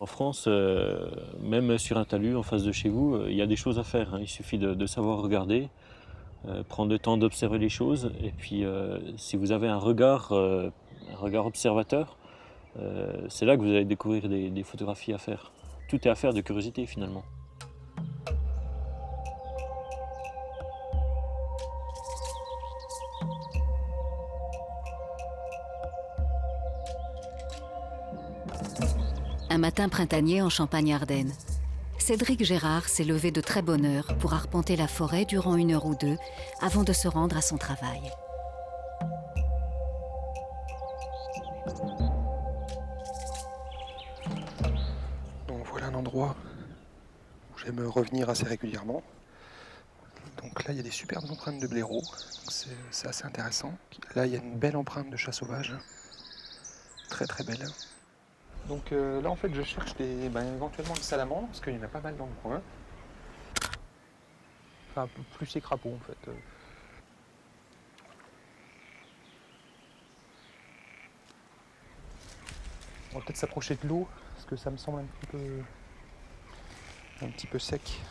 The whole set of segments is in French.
En France, même sur un talus en face de chez vous, il y a des choses à faire, hein. Il suffit de savoir regarder, prendre le temps d'observer les choses et puis, si vous avez un regard observateur, c'est là que vous allez découvrir des photographies à faire. Tout est affaire de curiosité finalement. Un matin printanier en Champagne-Ardenne. Cédric Gérard s'est levé de très bonne heure pour arpenter la forêt durant 1 heure ou 2 avant de se rendre à son travail. Donc voilà un endroit où j'aime revenir assez régulièrement. Donc là il y a des superbes empreintes de blaireaux, c'est assez intéressant. Là il y a une belle empreinte de chat sauvage, très très belle. Donc là en fait je cherche éventuellement des salamandres, parce qu'il y en a pas mal dans le coin. Enfin plus les crapauds en fait. On va peut-être s'approcher de l'eau, parce que ça me semble un petit peu sec.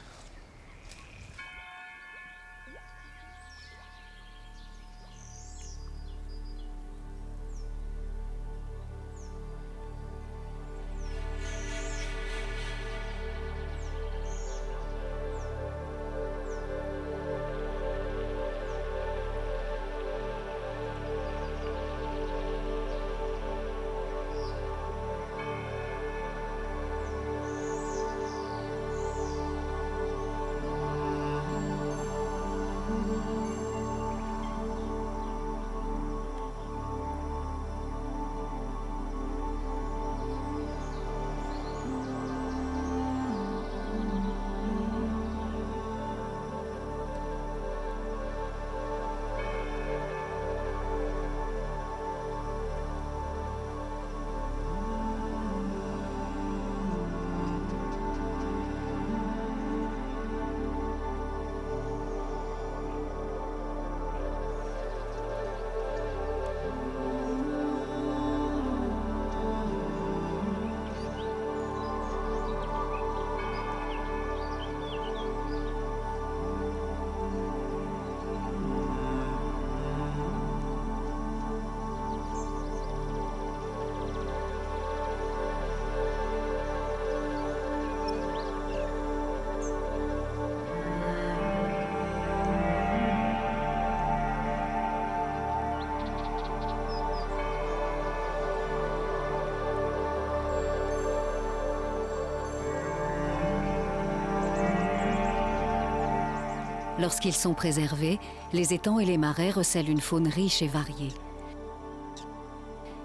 Lorsqu'ils sont préservés, les étangs et les marais recèlent une faune riche et variée.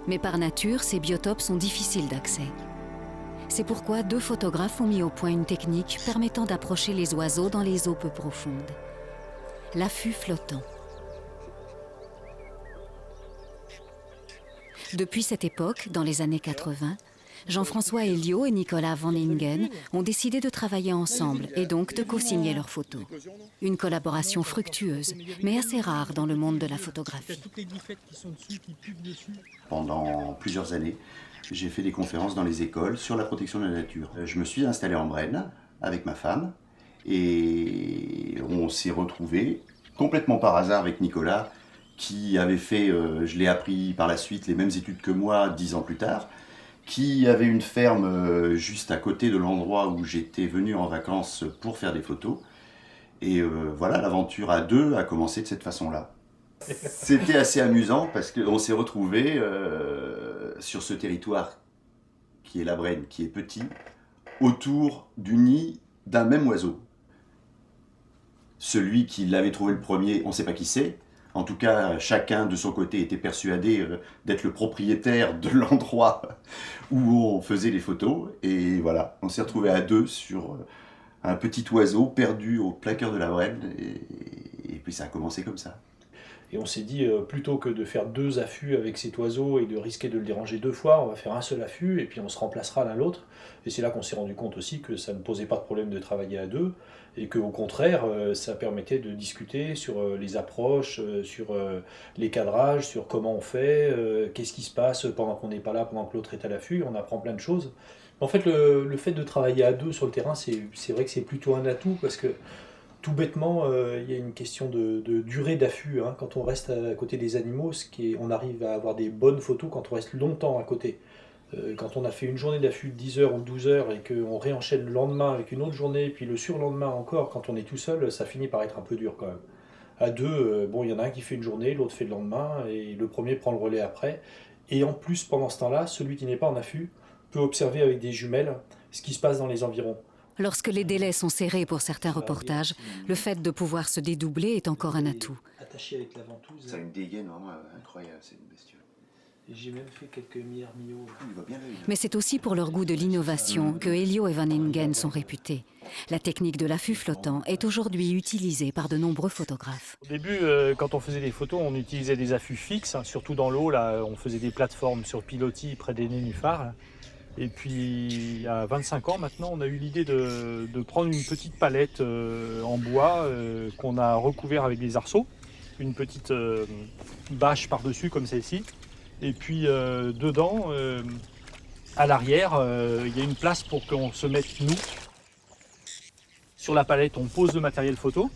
Mais par nature, ces biotopes sont difficiles d'accès. C'est pourquoi 2 photographes ont mis au point une technique permettant d'approcher les oiseaux dans les eaux peu profondes. L'affût flottant. Depuis cette époque, dans les années 80, Jean-François Elio et Nicolas Van Ingen ont décidé de travailler ensemble et donc de co-signer leurs photos. Une collaboration fructueuse, mais assez rare dans le monde de la photographie. Pendant plusieurs années, j'ai fait des conférences dans les écoles sur la protection de la nature. Je me suis installé en Brenne avec ma femme et on s'est retrouvés complètement par hasard avec Nicolas qui avait fait, je l'ai appris par la suite, les mêmes études que moi 10 ans plus tard, qui avait une ferme juste à côté de l'endroit où j'étais venu en vacances pour faire des photos. Et voilà, l'aventure à 2 a commencé de cette façon-là. C'était assez amusant parce qu'on s'est retrouvés sur ce territoire qui est la Brenne, qui est petit, autour du nid d'un même oiseau. Celui qui l'avait trouvé le premier, on ne sait pas qui c'est. En tout cas, chacun de son côté était persuadé d'être le propriétaire de l'endroit où on faisait les photos. Et voilà, on s'est retrouvés à 2 sur un petit oiseau perdu au plein cœur de la Brenne. Et puis ça a commencé comme ça. Et on s'est dit, plutôt que de faire 2 affûts avec cet oiseau et de risquer de le déranger 2 fois, on va faire un seul affût et puis on se remplacera l'un l'autre. Et c'est là qu'on s'est rendu compte aussi que ça ne posait pas de problème de travailler à 2 et qu'au contraire, ça permettait de discuter sur les approches, sur les cadrages, sur comment on fait, qu'est-ce qui se passe pendant qu'on n'est pas là, pendant que l'autre est à l'affût. On apprend plein de choses. En fait, le fait de travailler à 2 sur le terrain, c'est vrai que c'est plutôt un atout parce que tout bêtement, il y a une question de durée d'affût, hein. Quand on reste à côté des animaux, on arrive à avoir des bonnes photos quand on reste longtemps à côté. Quand on a fait une journée d'affût de 10 heures ou 12 heures et qu'on réenchaîne le lendemain avec une autre journée, puis le surlendemain encore, quand on est tout seul, ça finit par être un peu dur quand même. À 2, bon, il y en a un qui fait une journée, l'autre fait le lendemain, et le premier prend le relais après. Et en plus, pendant ce temps-là, celui qui n'est pas en affût peut observer avec des jumelles ce qui se passe dans les environs. Lorsque les délais sont serrés pour certains reportages, le fait de pouvoir se dédoubler est encore un atout. Attaché avec la ventouse. Ça a une dégaine vraiment incroyable, c'est une bestiole. Et j'ai même fait quelques mille-armillots. Il va bien l'œil. Mais c'est aussi pour leur goût de l'innovation que Elio et Van Ingen sont réputés. La technique de l'affût flottant est aujourd'hui utilisée par de nombreux photographes. Au début, quand on faisait des photos, on utilisait des affûts fixes, hein, surtout dans l'eau. Là, on faisait des plateformes sur pilotis près des nénuphars. Et puis, à 25 ans maintenant, on a eu l'idée de prendre une petite palette en bois qu'on a recouvert avec des arceaux, une petite bâche par-dessus comme celle-ci. Et puis dedans, à l'arrière, il y a une place pour qu'on se mette nous. Sur la palette, on pose le matériel photo.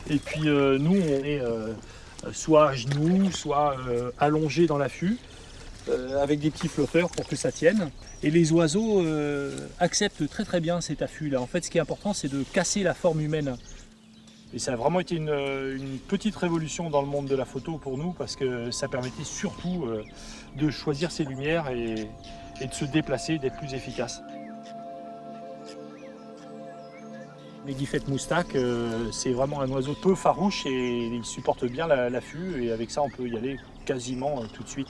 Et puis nous, on est soit à genoux, soit allongés dans l'affût, avec des petits flotteurs pour que ça tienne. Et les oiseaux acceptent très très bien cet affût-là. En fait, ce qui est important, c'est de casser la forme humaine. Et ça a vraiment été une petite révolution dans le monde de la photo pour nous, parce que ça permettait surtout de choisir ses lumières et de se déplacer, d'être plus efficace. Les guifettes moustaques, c'est vraiment un oiseau peu farouche et il supporte bien l'affût, et avec ça on peut y aller quasiment tout de suite.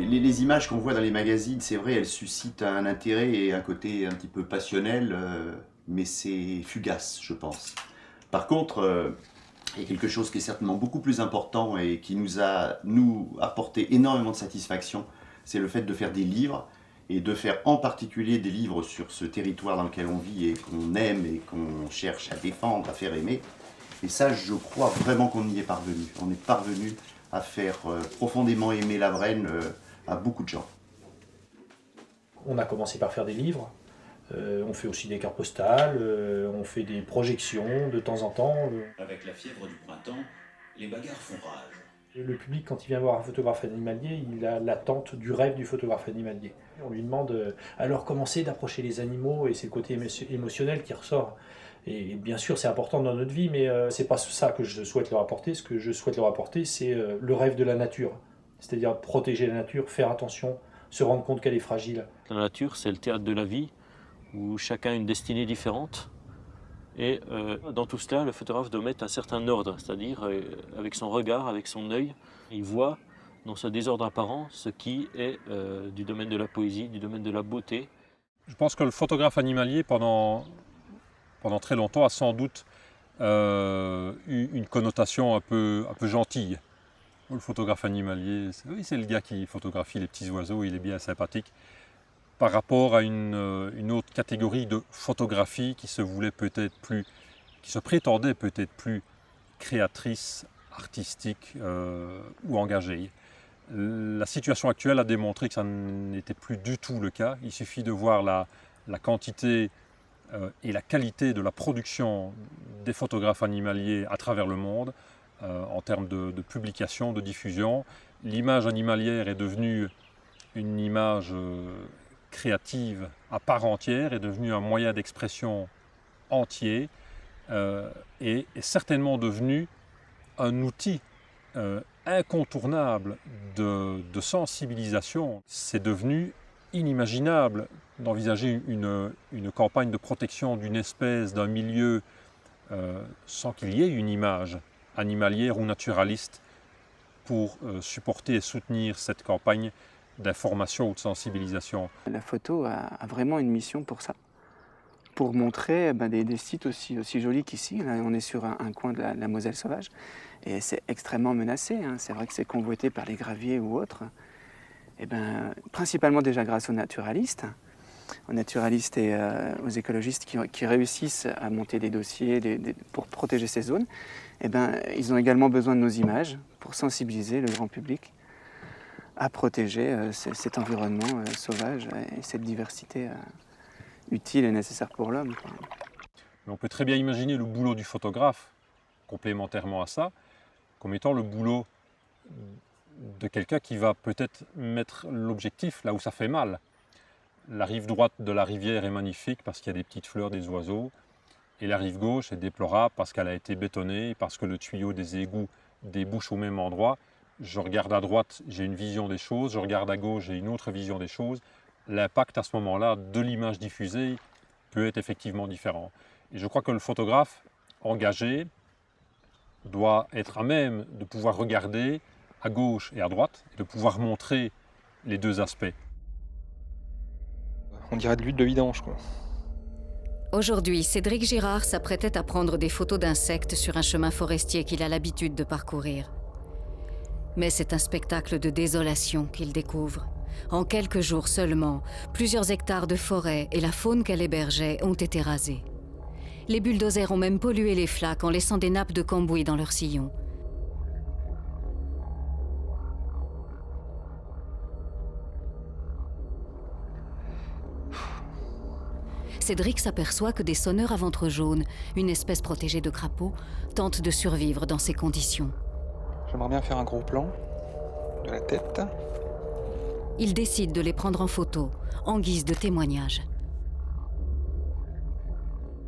Les images qu'on voit dans les magazines, c'est vrai, elles suscitent un intérêt et un côté un petit peu passionnel, mais c'est fugace, je pense. Par contre, il y a quelque chose qui est certainement beaucoup plus important et qui nous a, apporté énormément de satisfaction, c'est le fait de faire des livres, et de faire en particulier des livres sur ce territoire dans lequel on vit et qu'on aime et qu'on cherche à défendre, à faire aimer. Et ça, je crois vraiment qu'on y est parvenu. On est parvenu à faire profondément aimer la Brenne à beaucoup de gens. On a commencé par faire des livres, on fait aussi des cartes postales, on fait des projections de temps en temps. Avec la fièvre du printemps, les bagarres font rage. Le public, quand il vient voir un photographe animalier, il a l'attente du rêve du photographe animalier. On lui demande alors comment c'est d'approcher les animaux, et c'est le côté émotionnel qui ressort. Et bien sûr, c'est important dans notre vie, mais c'est pas ça que je souhaite leur apporter. Ce que je souhaite leur apporter, c'est le rêve de la nature. C'est-à-dire protéger la nature, faire attention, se rendre compte qu'elle est fragile. La nature, c'est le théâtre de la vie, où chacun a une destinée différente. Et dans tout cela, le photographe doit mettre un certain ordre, c'est-à-dire avec son regard, avec son œil, il voit dans ce désordre apparent ce qui est du domaine de la poésie, du domaine de la beauté. Je pense que le photographe animalier, pendant très longtemps, a sans doute eu une connotation un peu gentille. Le photographe animalier, c'est le gars qui photographie les petits oiseaux, il est bien sympathique. Par rapport à une autre catégorie de photographie qui se prétendait peut-être plus créatrice, artistique ou engagée. La situation actuelle a démontré que ça n'était plus du tout le cas. Il suffit de voir la quantité et la qualité de la production des photographes animaliers à travers le monde, en termes de publication, de diffusion. L'image animalière est devenue une image créative à part entière, est devenue un moyen d'expression entier et est certainement devenue un outil incontournable de sensibilisation. C'est devenu inimaginable d'envisager une campagne de protection d'une espèce, d'un milieu, sans qu'il y ait une image animalière ou naturaliste pour supporter et soutenir cette campagne d'information ou de sensibilisation. La photo a vraiment une mission pour ça, pour montrer des sites aussi jolis qu'ici. Là, on est sur un coin de la Moselle sauvage et c'est extrêmement menacé. C'est vrai que c'est convoité par les graviers ou autres. Principalement déjà grâce aux naturalistes et aux écologistes qui réussissent à monter des dossiers pour protéger ces zones. Ils ont également besoin de nos images pour sensibiliser le grand public à protéger cet environnement sauvage et cette diversité utile et nécessaire pour l'homme. Mais on peut très bien imaginer le boulot du photographe, complémentairement à ça, comme étant le boulot de quelqu'un qui va peut-être mettre l'objectif là où ça fait mal. La rive droite de la rivière est magnifique parce qu'il y a des petites fleurs, des oiseaux, et la rive gauche est déplorable parce qu'elle a été bétonnée, parce que le tuyau des égouts débouche au même endroit. Je regarde à droite, j'ai une vision des choses, je regarde à gauche, j'ai une autre vision des choses. L'impact à ce moment-là de l'image diffusée peut être effectivement différent. Et je crois que le photographe engagé doit être à même de pouvoir regarder à gauche et à droite, et de pouvoir montrer les deux aspects. On dirait de l'huile de vidange, quoi. Aujourd'hui, Cédric Girard s'apprêtait à prendre des photos d'insectes sur un chemin forestier qu'il a l'habitude de parcourir. Mais c'est un spectacle de désolation qu'il découvre. En quelques jours seulement, plusieurs hectares de forêt et la faune qu'elle hébergeait ont été rasés. Les bulldozers ont même pollué les flaques en laissant des nappes de cambouis dans leurs sillons. Cédric s'aperçoit que des sonneurs à ventre jaune, une espèce protégée de crapauds, tentent de survivre dans ces conditions. J'aimerais bien faire un gros plan de la tête. Il décide de les prendre en photo, en guise de témoignage.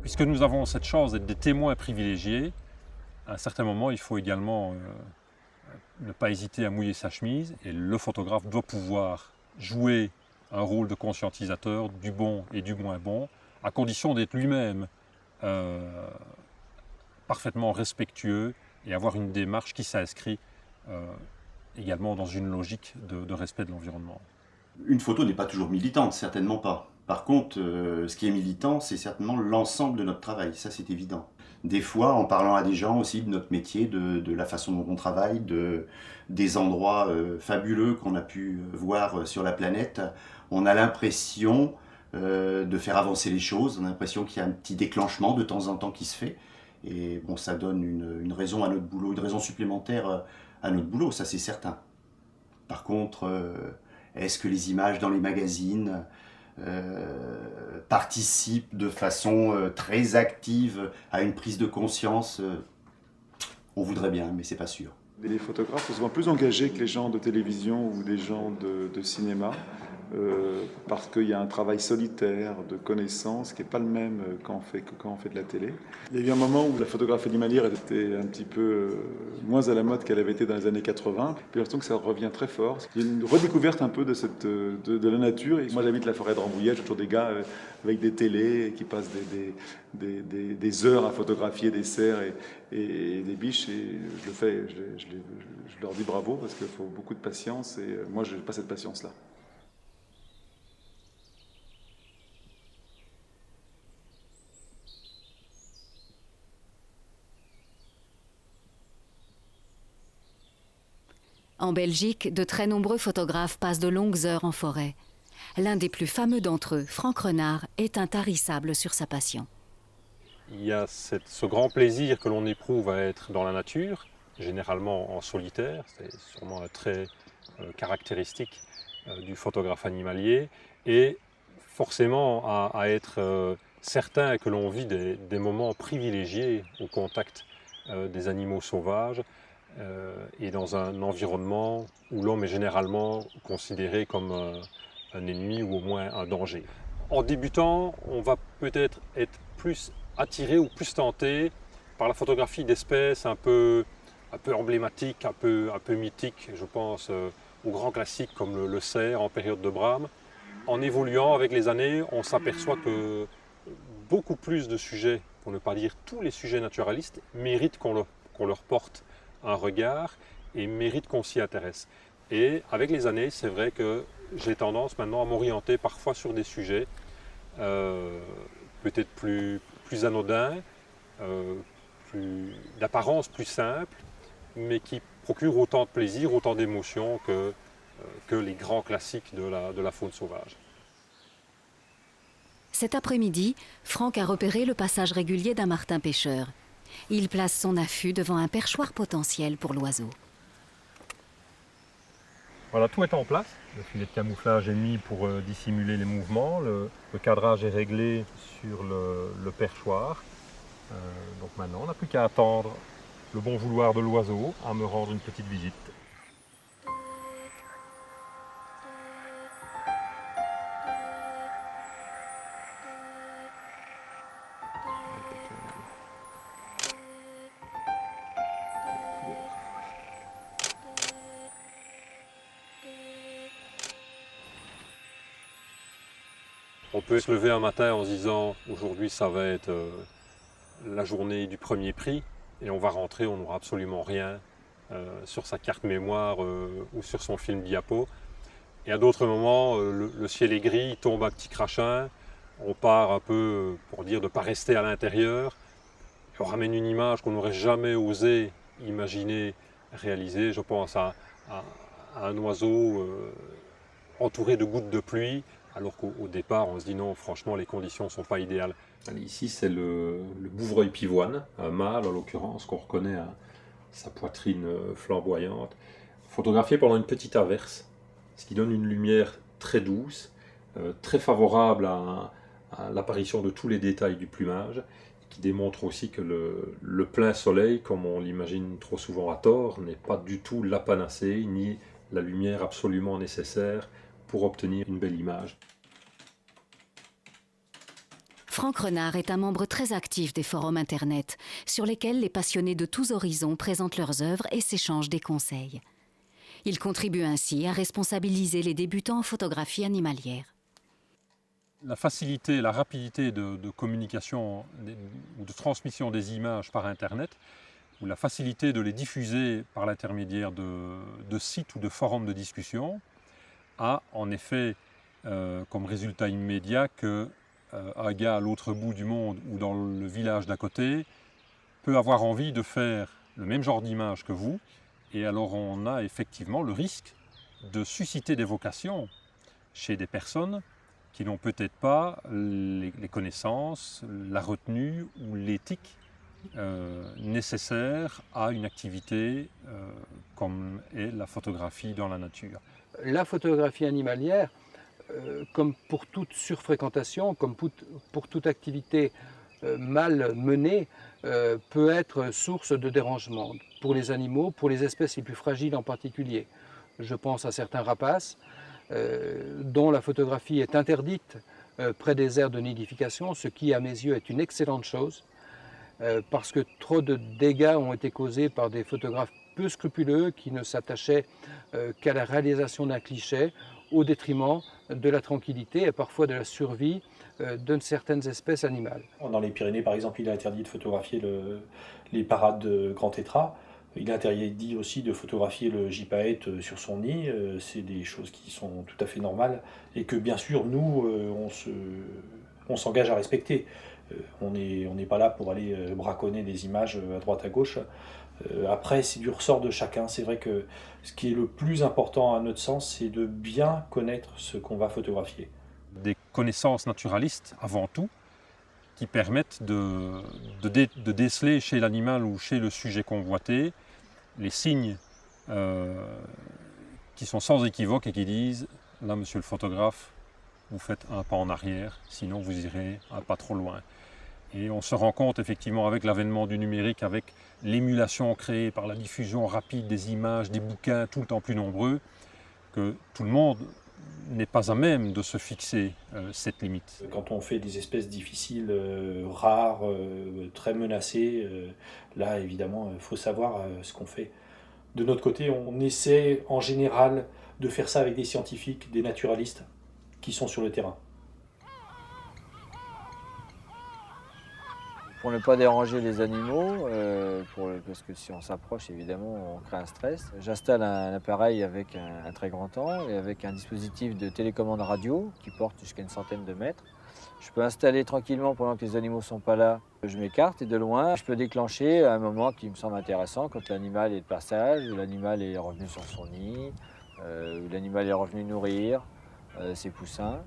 Puisque nous avons cette chance d'être des témoins privilégiés, à un certain moment, il faut également ne pas hésiter à mouiller sa chemise, et le photographe doit pouvoir jouer un rôle de conscientisateur du bon et du moins bon, à condition d'être lui-même parfaitement respectueux et avoir une démarche qui s'inscrit également dans une logique de respect de l'environnement. Une photo n'est pas toujours militante, certainement pas. Par contre, ce qui est militant, c'est certainement l'ensemble de notre travail, ça c'est évident. Des fois, en parlant à des gens aussi de notre métier, de la façon dont on travaille, des endroits fabuleux qu'on a pu voir sur la planète, on a l'impression de faire avancer les choses, on a l'impression qu'il y a un petit déclenchement de temps en temps qui se fait. Et bon, ça donne une raison à notre boulot, une raison supplémentaire à notre boulot, ça c'est certain. Par contre, est-ce que les images dans les magazines participent de façon très active à une prise de conscience? On voudrait bien, mais c'est pas sûr. Les photographes sont souvent plus engagés que les gens de télévision ou des gens de cinéma. parce qu'il y a un travail solitaire de connaissance qui n'est pas le même quand on fait de la télé. Il y a eu un moment où la photographie animalière était un petit peu moins à la mode qu'elle avait été dans les années 80. Puis j'ai l'impression que ça revient très fort. Il y a une redécouverte un peu de la nature. Et moi j'habite la forêt de Rambouillet, j'ai toujours des gars avec des télés qui passent des heures à photographier des cerfs et des biches. Et je leur dis bravo parce qu'il faut beaucoup de patience et moi je n'ai pas cette patience-là. En Belgique, de très nombreux photographes passent de longues heures en forêt. L'un des plus fameux d'entre eux, Franck Renard, est intarissable sur sa passion. Il y a ce grand plaisir que l'on éprouve à être dans la nature, généralement en solitaire, c'est sûrement un trait caractéristique du photographe animalier, et forcément à être certain que l'on vit des moments privilégiés au contact des animaux sauvages, et dans un environnement où l'homme est généralement considéré comme un ennemi ou au moins un danger. En débutant, on va peut-être être plus attiré ou plus tenté par la photographie d'espèces un peu emblématiques, un peu mythiques. Je pense aux grands classiques comme le cerf en période de brame. En évoluant avec les années, on s'aperçoit que beaucoup plus de sujets, pour ne pas dire tous les sujets naturalistes, méritent qu'on leur porte un regard et mérite qu'on s'y intéresse. Et avec les années, c'est vrai que j'ai tendance maintenant à m'orienter parfois sur des sujets peut-être plus anodins, d'apparence plus simple, mais qui procurent autant de plaisir, autant d'émotions que les grands classiques de la faune sauvage. Cet après-midi, Franck a repéré le passage régulier d'un martin pêcheur. Il place son affût devant un perchoir potentiel pour l'oiseau. Voilà, tout est en place. Le filet de camouflage est mis pour dissimuler les mouvements. Le cadrage est réglé sur le perchoir. Donc maintenant, on n'a plus qu'à attendre le bon vouloir de l'oiseau à me rendre une petite visite. On peut se lever un matin en se disant aujourd'hui ça va être la journée du premier prix et on va rentrer, on n'aura absolument rien sur sa carte mémoire ou sur son film diapo. Et à d'autres moments, le ciel est gris, il tombe un petit crachin, on part un peu pour dire de ne pas rester à l'intérieur, on ramène une image qu'on n'aurait jamais osé imaginer réaliser. Je pense à un oiseau entouré de gouttes de pluie, alors qu'au départ, on se dit non, franchement, les conditions ne sont pas idéales. Ici, c'est le bouvreuil pivoine, un mâle en l'occurrence, qu'on reconnaît à sa poitrine flamboyante, photographié pendant une petite averse, ce qui donne une lumière très douce, très favorable à l'apparition de tous les détails du plumage, qui démontre aussi que le plein soleil, comme on l'imagine trop souvent à tort, n'est pas du tout la panacée, ni la lumière absolument nécessaire pour obtenir une belle image. Franck Renard est un membre très actif des forums Internet, sur lesquels les passionnés de tous horizons présentent leurs œuvres et s'échangent des conseils. Il contribue ainsi à responsabiliser les débutants en photographie animalière. La facilité, la rapidité de communication ou de transmission des images par Internet, ou la facilité de les diffuser par l'intermédiaire de sites ou de forums de discussion, a en effet comme résultat immédiat qu'un gars à l'autre bout du monde ou dans le village d'à côté peut avoir envie de faire le même genre d'image que vous, et alors on a effectivement le risque de susciter des vocations chez des personnes qui n'ont peut-être pas les connaissances, la retenue ou l'éthique nécessaires à une activité comme est la photographie dans la nature. La photographie animalière, comme pour toute surfréquentation, comme pour toute activité mal menée, peut être source de dérangement pour les animaux, pour les espèces les plus fragiles en particulier. Je pense à certains rapaces, dont la photographie est interdite près des aires de nidification, ce qui à mes yeux est une excellente chose, parce que trop de dégâts ont été causés par des photographes peu scrupuleux qui ne s'attachaient qu'à la réalisation d'un cliché au détriment de la tranquillité et parfois de la survie de certaines espèces animales. Dans les Pyrénées, par exemple, il est interdit de photographier les parades de grands tétras. Il est interdit aussi de photographier le gypaète sur son nid. C'est des choses qui sont tout à fait normales et que, bien sûr, nous, on s'engage à respecter. On n'est pas là pour aller braconner des images à droite à gauche. Après, c'est du ressort de chacun. C'est vrai que ce qui est le plus important à notre sens, c'est de bien connaître ce qu'on va photographier. Des connaissances naturalistes, avant tout, qui permettent de déceler chez l'animal ou chez le sujet convoité les signes qui sont sans équivoque et qui disent « Là, monsieur le photographe, vous faites un pas en arrière, sinon vous irez un pas trop loin ». Et on se rend compte effectivement avec l'avènement du numérique, avec l'émulation créée par la diffusion rapide des images, des bouquins tout le temps plus nombreux, que tout le monde n'est pas à même de se fixer cette limite. Quand on fait des espèces difficiles, rares, très menacées, là évidemment il faut savoir ce qu'on fait. De notre côté, on essaie en général de faire ça avec des scientifiques, des naturalistes qui sont sur le terrain. Pour ne pas déranger les animaux, parce que si on s'approche, évidemment, on crée un stress. J'installe un appareil avec un très grand angle et avec un dispositif de télécommande radio qui porte jusqu'à une centaine de mètres. Je peux installer tranquillement pendant que les animaux ne sont pas là. Je m'écarte et de loin, je peux déclencher à un moment qui me semble intéressant, quand l'animal est de passage, ou l'animal est revenu sur son nid, ou l'animal est revenu nourrir ses poussins.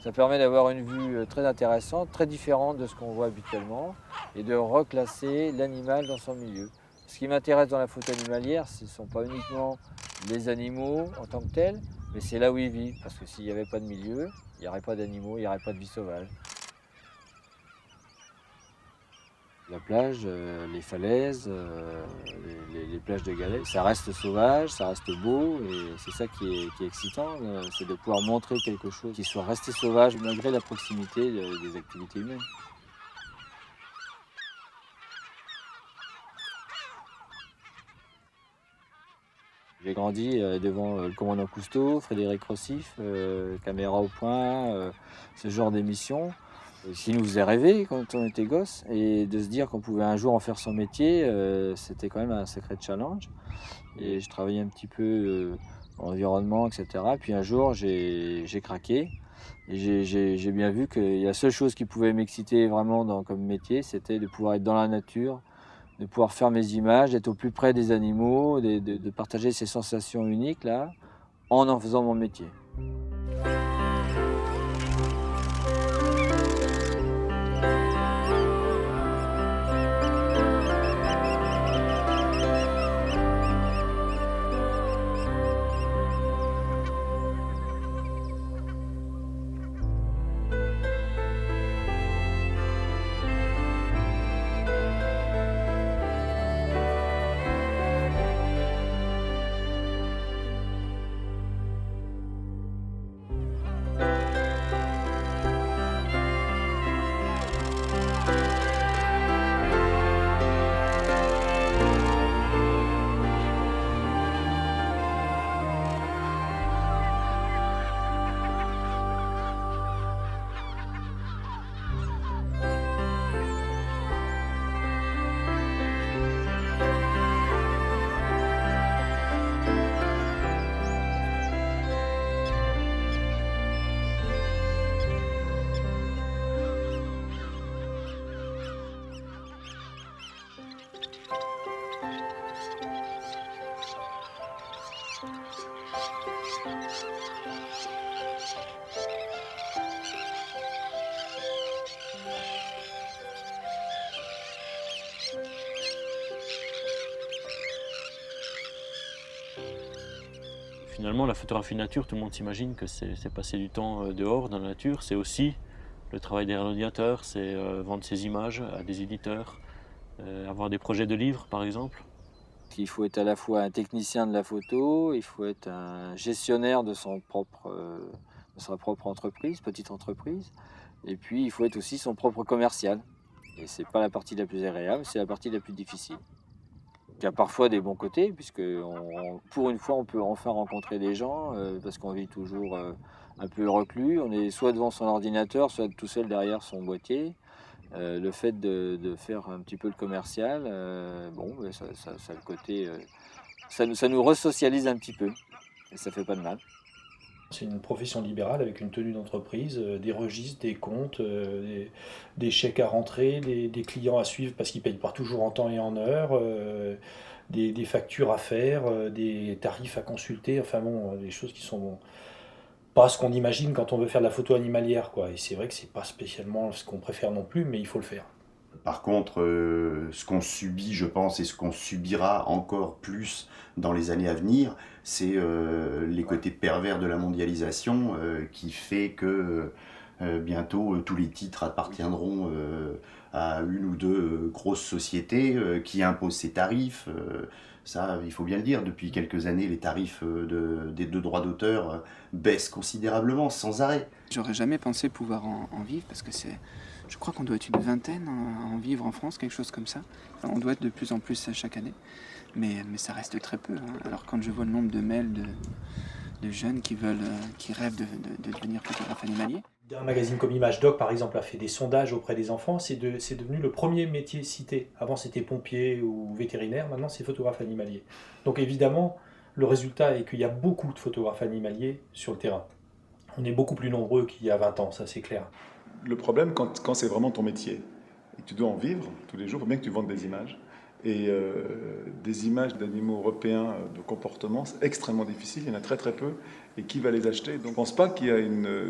Ça permet d'avoir une vue très intéressante, très différente de ce qu'on voit habituellement et de reclasser l'animal dans son milieu. Ce qui m'intéresse dans la photo animalière, ce ne sont pas uniquement les animaux en tant que tels, mais c'est là où ils vivent. Parce que s'il n'y avait pas de milieu, il n'y aurait pas d'animaux, il n'y aurait pas de vie sauvage. La plage, les falaises, les plages de galets, ça reste sauvage, ça reste beau et c'est ça qui est excitant, c'est de pouvoir montrer quelque chose qui soit resté sauvage malgré la proximité des activités humaines. J'ai grandi devant le commandant Cousteau, Frédéric Rossif, Caméra au point, ce genre d'émissions. Ce qui nous faisait rêver quand on était gosse, et de se dire qu'on pouvait un jour en faire son métier, c'était quand même un sacré challenge. Et je travaillais un petit peu en environnement, etc. Puis un jour, j'ai craqué, et j'ai bien vu que la seule chose qui pouvait m'exciter vraiment comme métier, c'était de pouvoir être dans la nature, de pouvoir faire mes images, d'être au plus près des animaux, de partager ces sensations uniques là, en faisant mon métier. Finalement, la photographie nature, tout le monde s'imagine que c'est passer du temps dehors, dans la nature. C'est aussi le travail derrière l'ordinateur, c'est vendre ses images à des éditeurs, avoir des projets de livres, par exemple. Il faut être à la fois un technicien de la photo, il faut être un gestionnaire de sa propre entreprise, petite entreprise, et puis il faut être aussi son propre commercial. Et c'est pas la partie la plus agréable, c'est la partie la plus difficile. Il y a parfois des bons côtés, puisque pour une fois on peut enfin rencontrer des gens, parce qu'on vit toujours un peu reclus. On est soit devant son ordinateur, soit tout seul derrière son boîtier. Le fait de faire un petit peu le commercial, ça a le côté, ça nous resocialise un petit peu, et ça fait pas de mal. C'est une profession libérale avec une tenue d'entreprise, des registres, des comptes, des chèques à rentrer, des clients à suivre parce qu'ils ne payent pas toujours en temps et en heure, des factures à faire, des tarifs à consulter, enfin bon, des choses qui sont pas ce qu'on imagine quand on veut faire de la photo animalière, quoi. Et c'est vrai que c'est pas spécialement ce qu'on préfère non plus, mais il faut le faire. Par contre, ce qu'on subit, je pense, et ce qu'on subira encore plus dans les années à venir, c'est les côtés pervers de la mondialisation qui fait que bientôt tous les titres appartiendront à une ou deux grosses sociétés qui imposent ces tarifs. Ça, il faut bien le dire, depuis quelques années, les tarifs des droits d'auteur baissent considérablement, sans arrêt. J'aurais jamais pensé pouvoir en vivre parce que je crois qu'on doit être une vingtaine à en vivre en France, quelque chose comme ça. Enfin, on doit être de plus en plus chaque année, mais ça reste très peu. Hein. Alors quand je vois le nombre de mails de jeunes qui rêvent de devenir photographe animalier. Un magazine comme Image Doc, par exemple, a fait des sondages auprès des enfants. C'est devenu le premier métier cité. Avant, c'était pompier ou vétérinaire. Maintenant, c'est photographe animalier. Donc évidemment, le résultat est qu'il y a beaucoup de photographes animaliers sur le terrain. On est beaucoup plus nombreux qu'il y a 20 ans, ça c'est clair. Le problème, quand c'est vraiment ton métier, et que tu dois en vivre tous les jours, il faut bien que tu vendes des images. Et des images d'animaux européens de comportement, c'est extrêmement difficile, il y en a très très peu. Et qui va les acheter? Donc je ne pense pas qu'il y a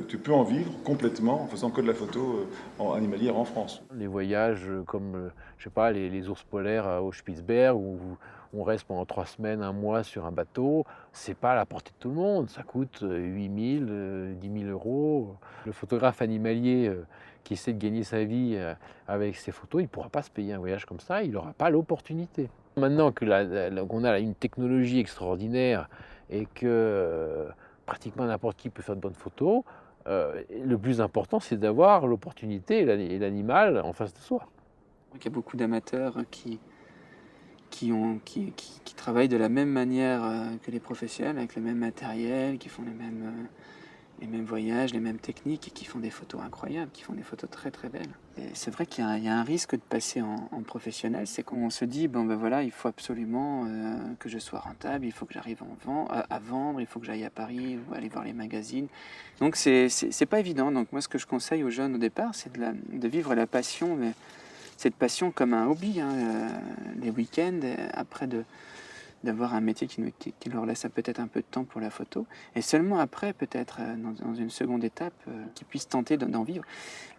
tu peux en vivre complètement en faisant que de la photo animalière en France. Les voyages comme, je sais pas, les ours polaires au Spitzberg, où on reste pendant 3 semaines, 1 mois sur un bateau, c'est pas à la portée de tout le monde, ça coûte 8 000, 10 000 euros. Le photographe animalier qui essaie de gagner sa vie avec ses photos, il ne pourra pas se payer un voyage comme ça, il n'aura pas l'opportunité. Maintenant qu'on a une technologie extraordinaire et que pratiquement n'importe qui peut faire de bonnes photos, le plus important c'est d'avoir l'opportunité et l'animal en face de soi. Il y a beaucoup d'amateurs qui travaillent de la même manière que les professionnels, avec le même matériel, qui font les mêmes voyages, les mêmes techniques, et qui font des photos incroyables, qui font des photos très très belles. Et c'est vrai qu'il y a un risque de passer en professionnel, c'est qu'on se dit, il faut absolument que je sois rentable, il faut que j'arrive à vendre, il faut que j'aille à Paris ou aller voir les magazines. Donc c'est pas évident. Donc moi ce que je conseille aux jeunes au départ, c'est de vivre la passion, mais cette passion comme un hobby, les week-ends, après d'avoir un métier qui leur laisse peut-être un peu de temps pour la photo, et seulement après, peut-être dans une seconde étape, qu'ils puissent tenter d'en vivre.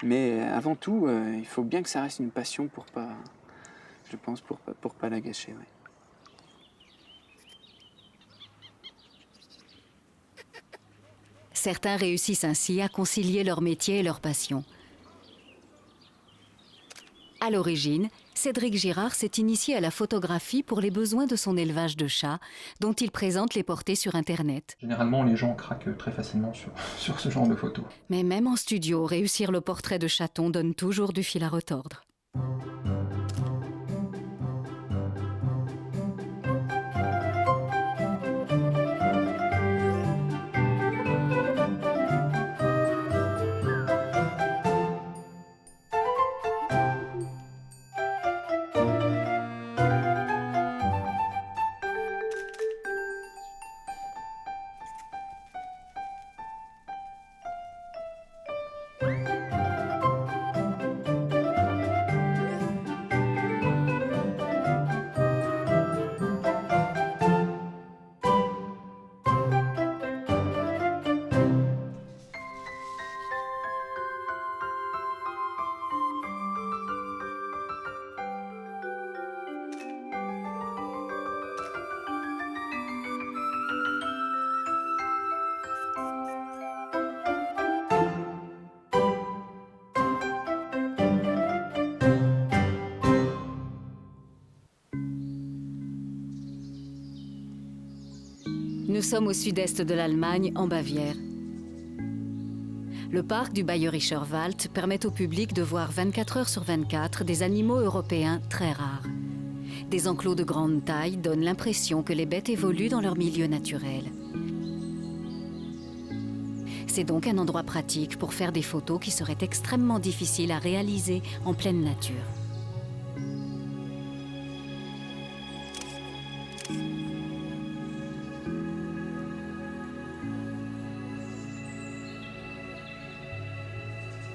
Mais avant tout, il faut bien que ça reste une passion pour pas la gâcher. Ouais. Certains réussissent ainsi à concilier leur métier et leur passion. À l'origine, Cédric Girard s'est initié à la photographie pour les besoins de son élevage de chats, dont il présente les portées sur Internet. Généralement, les gens craquent très facilement sur ce genre de photos. Mais même en studio, réussir le portrait de chaton donne toujours du fil à retordre. Nous sommes au sud-est de l'Allemagne, en Bavière. Le parc du Bayerischer Wald permet au public de voir 24 heures sur 24 des animaux européens très rares. Des enclos de grande taille donnent l'impression que les bêtes évoluent dans leur milieu naturel. C'est donc un endroit pratique pour faire des photos qui seraient extrêmement difficiles à réaliser en pleine nature.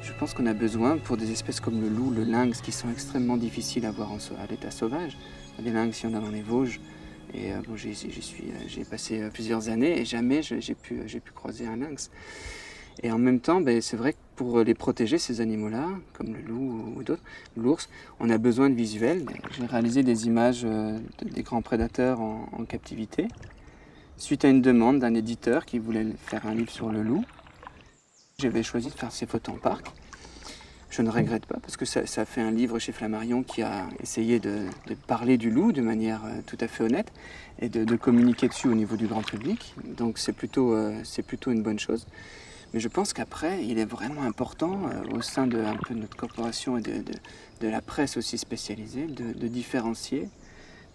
Je pense qu'on a besoin, pour des espèces comme le loup, le lynx, qui sont extrêmement difficiles à voir à l'état sauvage. Des lynx, il y en a dans les Vosges. Et bon, j'ai passé plusieurs années et jamais j'ai pu croiser un lynx. Et en même temps, c'est vrai que pour les protéger, ces animaux-là, comme le loup ou d'autres, l'ours, on a besoin de visuels. J'ai réalisé des images des grands prédateurs en captivité, suite à une demande d'un éditeur qui voulait faire un livre sur le loup. J'avais choisi de faire ces photos en parc. Je ne regrette pas, parce que ça fait un livre chez Flammarion qui a essayé de parler du loup de manière tout à fait honnête et de communiquer dessus au niveau du grand public. Donc c'est plutôt une bonne chose. Mais je pense qu'après, il est vraiment important, au sein de un peu de notre corporation et de la presse aussi spécialisée, de différencier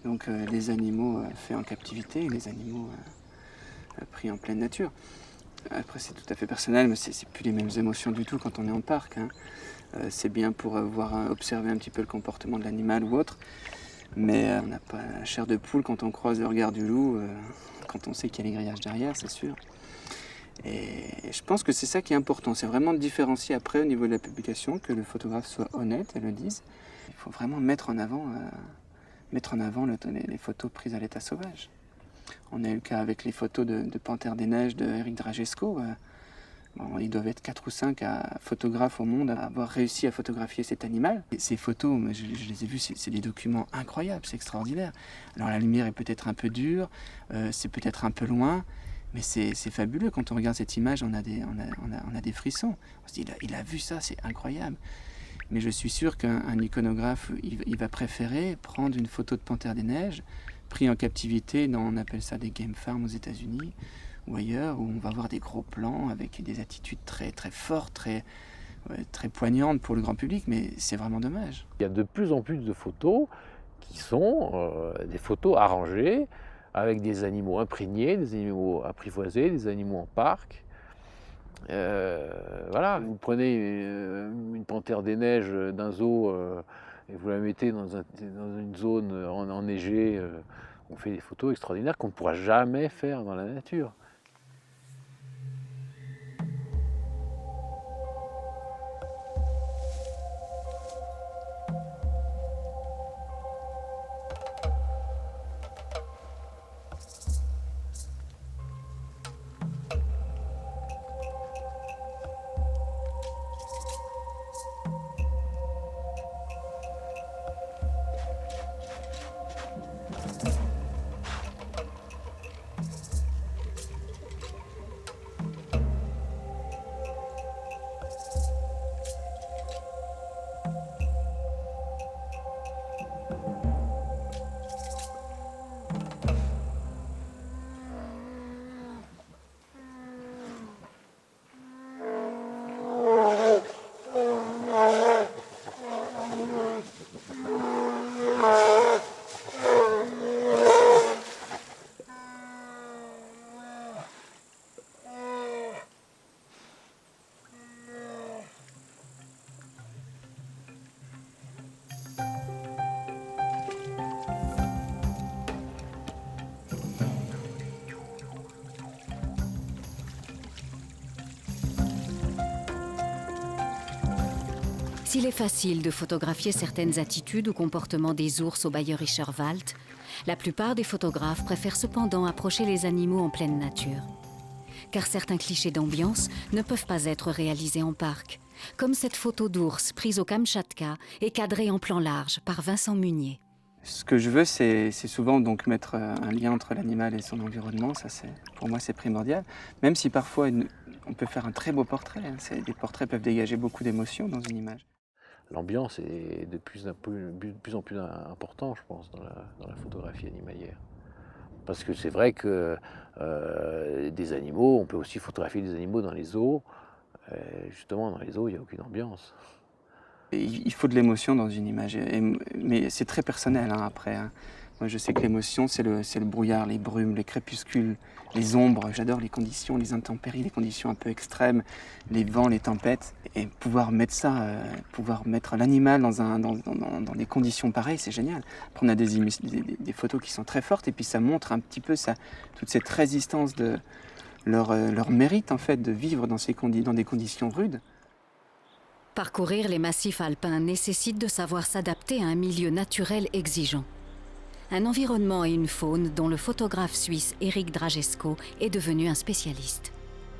donc, les animaux faits en captivité et les animaux pris en pleine nature. Après, c'est tout à fait personnel, mais c'est plus les mêmes émotions du tout quand on est en parc. Hein. C'est bien pour observer un petit peu le comportement de l'animal ou autre, mais on n'a pas la chair de poule quand on croise le regard du loup, quand on sait qu'il y a les grillages derrière, c'est sûr. Et je pense que c'est ça qui est important, c'est vraiment de différencier après au niveau de la publication, que le photographe soit honnête et le dise. Il faut vraiment mettre en avant les photos prises à l'état sauvage. On a eu le cas avec les photos de Panthère des Neiges de Eric Dragesco. Bon, ils doivent être 4 ou 5 photographes au monde à avoir réussi à photographier cet animal. Et ces photos, je les ai vues, c'est des documents incroyables, c'est extraordinaire. Alors la lumière est peut-être un peu dure, c'est peut-être un peu loin, mais c'est fabuleux. Quand on regarde cette image, on a des frissons. On se dit, il a vu ça, c'est incroyable. Mais je suis sûr qu'un iconographe, il va préférer prendre une photo de Panthère des Neiges, pris en captivité dans, on appelle ça des game farms aux États-Unis ou ailleurs, où on va voir des gros plans avec des attitudes très, très fortes, très poignantes pour le grand public, mais c'est vraiment dommage. Il y a de plus en plus de photos qui sont des photos arrangées avec des animaux imprégnés, des animaux apprivoisés, des animaux en parc. Voilà, vous prenez une panthère des neiges d'un zoo et vous la mettez dans une zone enneigée, on fait des photos extraordinaires qu'on ne pourra jamais faire dans la nature. S'il est facile de photographier certaines attitudes ou comportements des ours au Bayerischer Wald, la plupart des photographes préfèrent cependant approcher les animaux en pleine nature. Car certains clichés d'ambiance ne peuvent pas être réalisés en parc, comme cette photo d'ours prise au Kamchatka et cadrée en plan large par Vincent Munier. Ce que je veux, c'est souvent donc mettre un lien entre l'animal et son environnement. Ça, pour moi, c'est primordial. Même si parfois, on peut faire un très beau portrait. Hein. Les portraits peuvent dégager beaucoup d'émotions dans une image. L'ambiance est de plus en plus important, je pense, dans la photographie animalière. Parce que c'est vrai que des animaux, on peut aussi photographier des animaux dans les zoos. Justement, dans les zoos, il n'y a aucune ambiance. Il faut de l'émotion dans une image, mais c'est très personnel hein, après. Hein. Moi, je sais que l'émotion, c'est le brouillard, les brumes, les crépuscules, les ombres. J'adore les conditions, les intempéries, les conditions un peu extrêmes, les vents, les tempêtes. Et pouvoir mettre ça, pouvoir mettre l'animal dans des conditions pareilles, c'est génial. Après, on a des photos qui sont très fortes et puis ça montre un petit peu toute cette résistance de leur mérite en fait de vivre dans des conditions rudes. Parcourir les massifs alpins nécessite de savoir s'adapter à un milieu naturel exigeant. Un environnement et une faune dont le photographe suisse Éric Dragesco est devenu un spécialiste.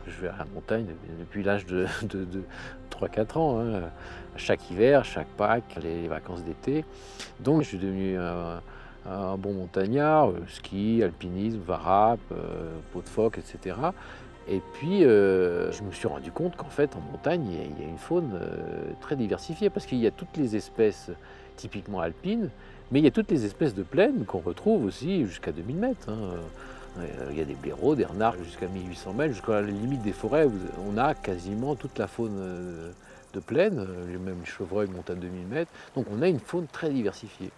Je vais à la montagne depuis l'âge de 3-4 ans, hein. Chaque hiver, chaque Pâques, les vacances d'été. Donc je suis devenu un bon montagnard, ski, alpinisme, varap, peau de phoque, etc. Et puis, je me suis rendu compte qu'en fait, en montagne, il y a une faune très diversifiée, parce qu'il y a toutes les espèces typiquement alpines, mais il y a toutes les espèces de plaine qu'on retrouve aussi jusqu'à 2000 mètres. Hein. Il y a des blaireaux, des renards jusqu'à 1800 mètres, jusqu'à la limite des forêts, on a quasiment toute la faune de plaine, même les chevreuils montent à 2000 mètres, donc on a une faune très diversifiée.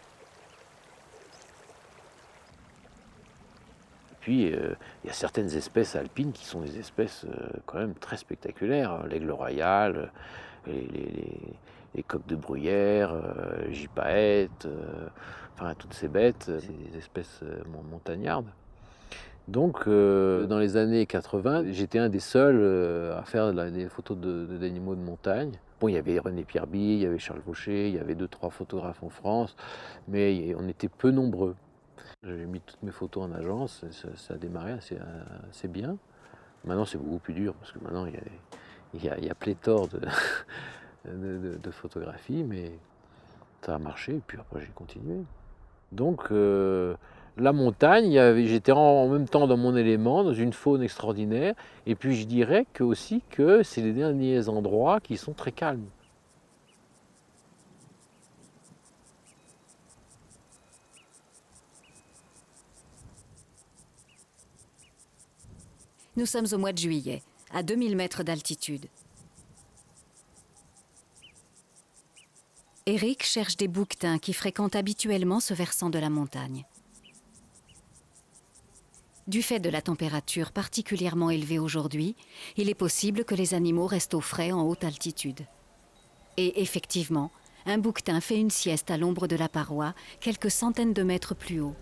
Puis, il y a certaines espèces alpines qui sont des espèces quand même très spectaculaires. L'aigle royal, les coqs de bruyère, les gypaètes, enfin toutes ces bêtes, c'est des espèces montagnardes. Donc, dans les années 80, j'étais un des seuls à faire des photos d'animaux de montagne. Bon, il y avait René Pierby, il y avait Charles Vaucher, il y avait 2-3 photographes en France, mais on était peu nombreux. J'ai mis toutes mes photos en agence, ça a démarré assez bien. Maintenant, c'est beaucoup plus dur, parce que maintenant, il y a pléthore de photographies, mais ça a marché, et puis après, j'ai continué. Donc, la montagne, j'étais en même temps dans mon élément, dans une faune extraordinaire, et puis je dirais aussi que c'est les derniers endroits qui sont très calmes. Nous sommes au mois de juillet, à 2000 mètres d'altitude. Éric cherche des bouquetins qui fréquentent habituellement ce versant de la montagne. Du fait de la température particulièrement élevée aujourd'hui, il est possible que les animaux restent au frais en haute altitude. Et effectivement, un bouquetin fait une sieste à l'ombre de la paroi, quelques centaines de mètres plus haut.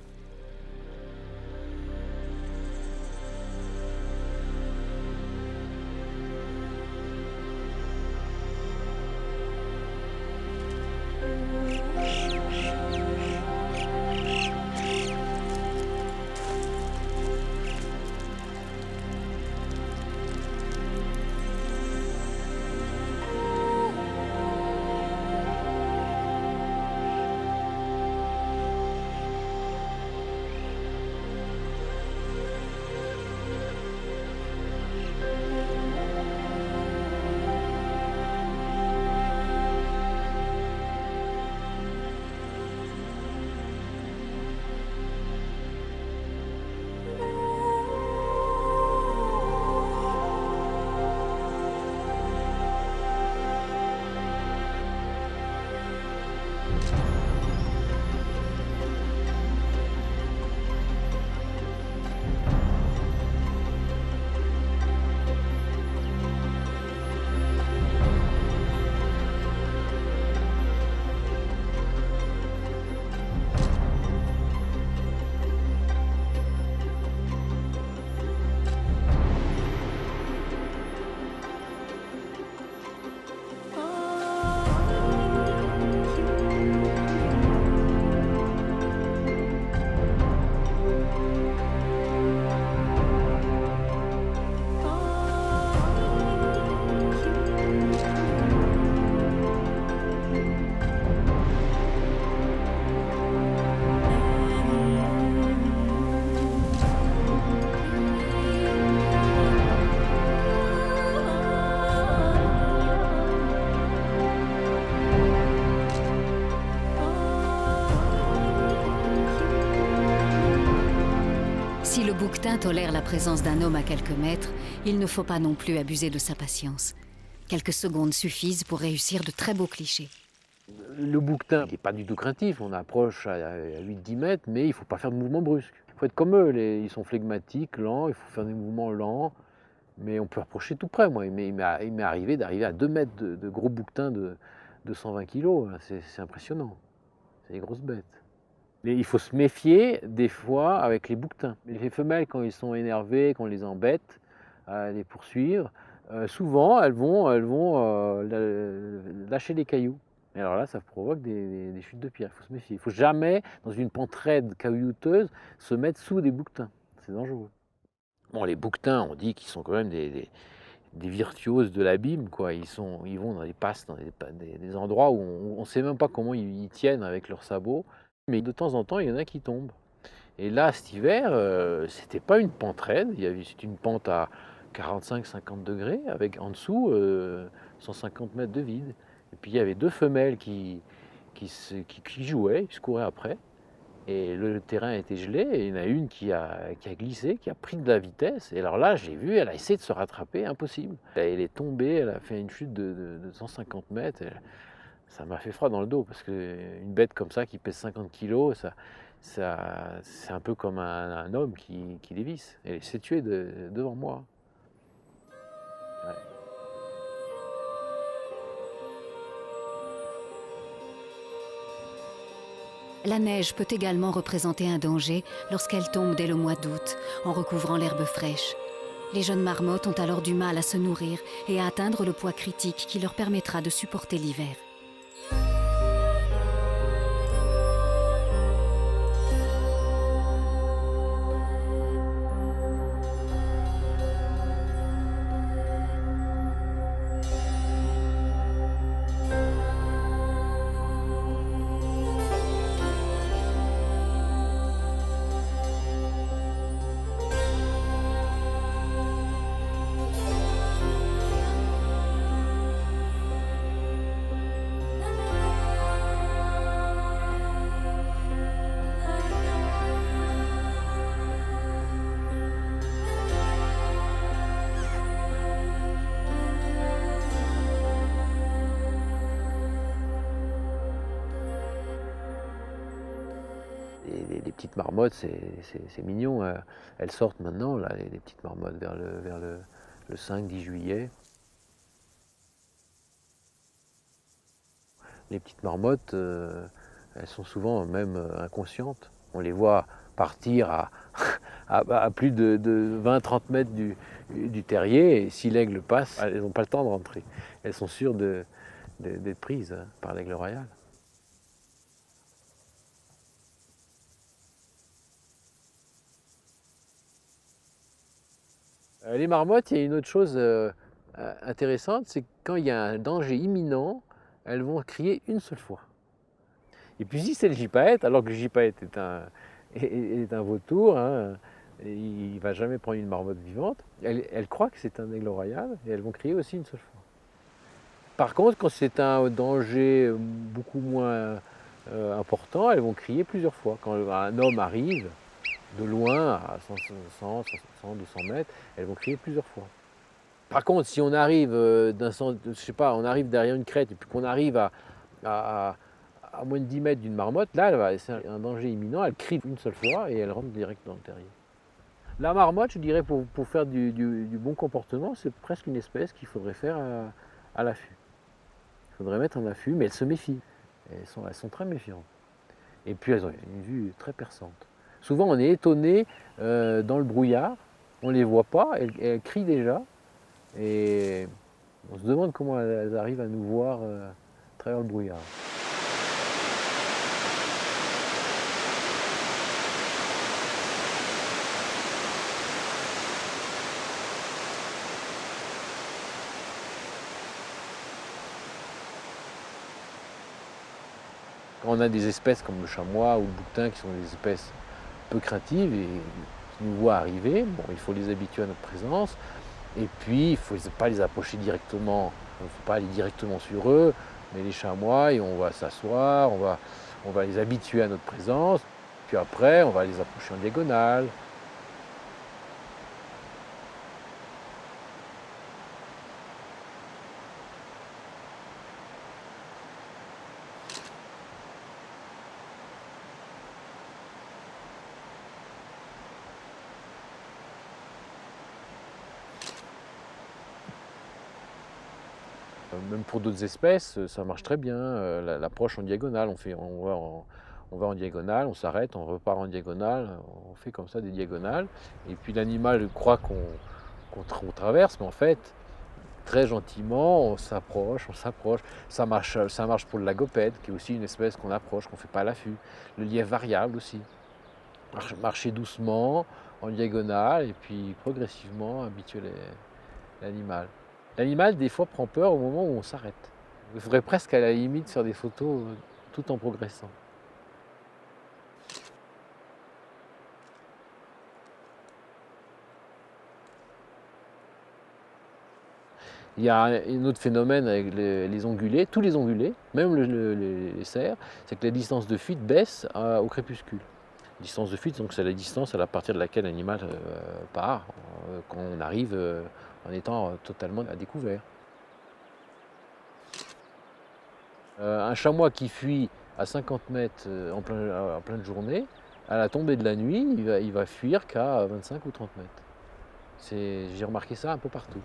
bouquetin tolère la présence d'un homme à quelques mètres, il ne faut pas non plus abuser de sa patience. Quelques secondes suffisent pour réussir de très beaux clichés. Le bouquetin n'est pas du tout craintif, on approche à 8-10 mètres, mais il ne faut pas faire de mouvements brusques. Il faut être comme eux, ils sont flegmatiques, lents, il faut faire des mouvements lents, mais on peut approcher tout près. Moi, il m'est arrivé d'arriver à 2 mètres de gros bouquetins de 120 kg, c'est impressionnant, c'est des grosses bêtes. Mais il faut se méfier des fois avec les bouquetins. Les femelles, quand ils sont énervés, qu'on les embête à les poursuivre, souvent elles vont lâcher des cailloux. Et alors là, ça provoque des chutes de pierre, il faut se méfier. Il ne faut jamais, dans une pente raide caillouteuse, se mettre sous des bouquetins. C'est dangereux. Bon, les bouquetins, on dit qu'ils sont quand même des virtuoses de l'abîme, quoi. Ils vont dans des passes, dans des endroits où on ne sait même pas comment ils tiennent avec leurs sabots. Mais de temps en temps, il y en a qui tombent. Et là, cet hiver, c'était pas une pente raide, c'était une pente à 45-50 degrés, avec en dessous 150 mètres de vide. Et puis il y avait 2 femelles qui jouaient, qui se couraient après. Et le terrain était gelé, et il y en a une qui a glissé, qui a pris de la vitesse. Et alors là, j'ai vu, elle a essayé de se rattraper, impossible. Elle est tombée, elle a fait une chute de 150 mètres. Ça m'a fait froid dans le dos, parce qu'une bête comme ça qui pèse 50 kg, c'est un peu comme un homme qui dévisse. Elle s'est tuée devant moi. Ouais. La neige peut également représenter un danger lorsqu'elle tombe dès le mois d'août, en recouvrant l'herbe fraîche. Les jeunes marmottes ont alors du mal à se nourrir et à atteindre le poids critique qui leur permettra de supporter l'hiver. Les petites marmottes, c'est mignon. Elles sortent maintenant, là, les petites marmottes, vers le 5-10 juillet. Les petites marmottes, elles sont souvent même inconscientes. On les voit partir à plus de 20-30 mètres du terrier, et si l'aigle passe, elles n'ont pas le temps de rentrer. Elles sont sûres d'être prises par l'aigle royal. Les marmottes, il y a une autre chose intéressante, c'est que quand il y a un danger imminent, elles vont crier une seule fois. Et puis si c'est le gypaète, alors que le gypaète est un vautour, hein, il ne va jamais prendre une marmotte vivante, elles croient que c'est un aigle royal et elles vont crier aussi une seule fois. Par contre, quand c'est un danger beaucoup moins important, elles vont crier plusieurs fois. Quand un homme arrive de loin, à 100, 200 mètres, elles vont crier plusieurs fois. Par contre, si on arrive on arrive derrière une crête et puis qu'on arrive à moins de 10 mètres d'une marmotte, là, c'est un danger imminent, elle crie une seule fois et elle rentre direct dans le terrier. La marmotte, je dirais, pour faire du bon comportement, c'est presque une espèce qu'il faudrait faire à l'affût. Il faudrait mettre un affût, mais elles se méfient. Elles sont très méfiantes. Et puis elles ont une vue très perçante. Souvent, on est étonné dans le brouillard, on ne les voit pas, elles crient déjà, et on se demande comment elles arrivent à nous voir à travers le brouillard. Quand on a des espèces comme le chamois ou le bouquetin qui sont des espèces peu craintives et qui nous voient arriver, bon, il faut les habituer à notre présence. Et puis, il ne faut pas les approcher directement, il ne faut pas aller directement sur eux, mais les chamois, et on va s'asseoir, on va les habituer à notre présence. Puis après, on va les approcher en diagonale. Même pour d'autres espèces, ça marche très bien. L'approche en diagonale, on va en diagonale, on s'arrête, on repart en diagonale, on fait comme ça des diagonales. Et puis l'animal croit qu'on traverse, mais en fait, très gentiment, on s'approche. Ça marche pour le lagopède, qui est aussi une espèce qu'on approche, qu'on ne fait pas à l'affût. Le lièvre variable aussi. Marcher doucement, en diagonale, et puis progressivement habituer l'animal. L'animal, des fois, prend peur au moment où on s'arrête. Il faudrait presque, à la limite, faire des photos tout en progressant. Il y a un autre phénomène avec les ongulés, tous les ongulés, même les cerfs, c'est que la distance de fuite baisse au crépuscule. Distance de fuite, donc c'est la distance à partir de laquelle l'animal part, quand on arrive en étant totalement à découvert. Un chamois qui fuit à 50 mètres en pleine journée, à la tombée de la nuit, il va fuir qu'à 25 ou 30 mètres. J'ai remarqué ça un peu partout.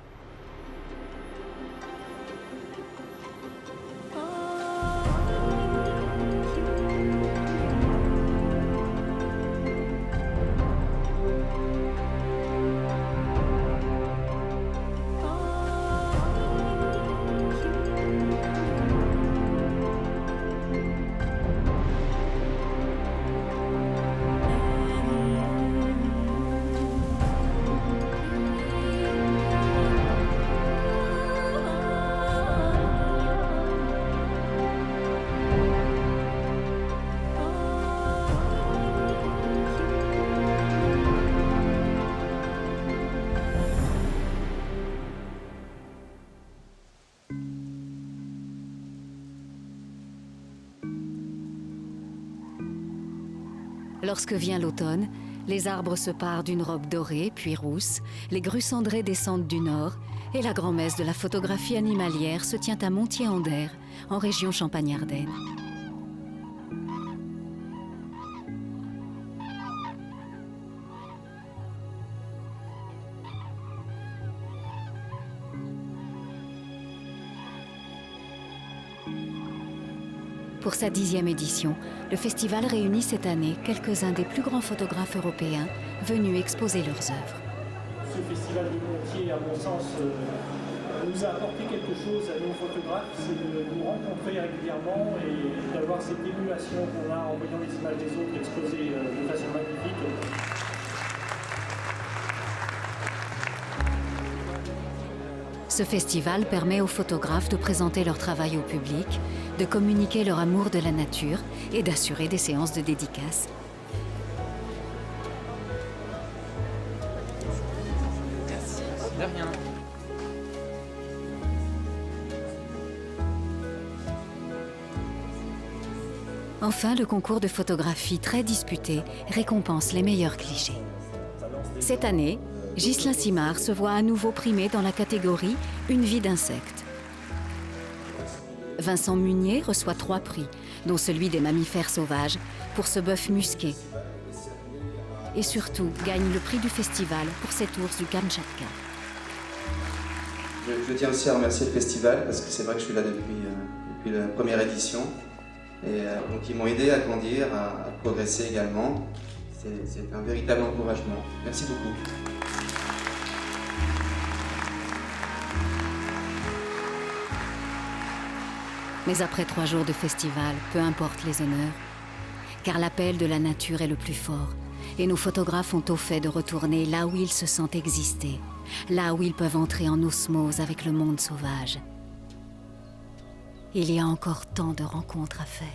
Lorsque vient l'automne, les arbres se parent d'une robe dorée, puis rousse, les grues cendrées descendent du nord, et la grand-messe de la photographie animalière se tient à Montier-en-Der, en région Champagne-Ardenne. Pour sa 10e édition, le festival réunit cette année quelques-uns des plus grands photographes européens venus exposer leurs œuvres. Ce festival de Montier, à mon sens, nous a apporté quelque chose à nos photographes, c'est de nous rencontrer régulièrement et d'avoir cette émulation qu'on a en voyant les images des autres exposées de façon magnifique. Ce festival permet aux photographes de présenter leur travail au public, de communiquer leur amour de la nature et d'assurer des séances de dédicaces. Merci. De rien. Enfin, le concours de photographie très disputé récompense les meilleurs clichés. Cette année, Ghislain Simard se voit à nouveau primé dans la catégorie « Une vie d'insecte ». Vincent Munier reçoit 3 prix, dont celui des mammifères sauvages, pour ce bœuf musqué. Et surtout, gagne le prix du festival pour cet ours du Kamtchatka. Je tiens aussi à remercier le festival, parce que c'est vrai que je suis là depuis la première édition. Et donc ils m'ont aidé à grandir, à progresser également. C'est un véritable encouragement. Merci beaucoup. Mais après 3 jours de festival, peu importe les honneurs, car l'appel de la nature est le plus fort, et nos photographes ont au fait de retourner là où ils se sentent exister, là où ils peuvent entrer en osmose avec le monde sauvage. Il y a encore tant de rencontres à faire.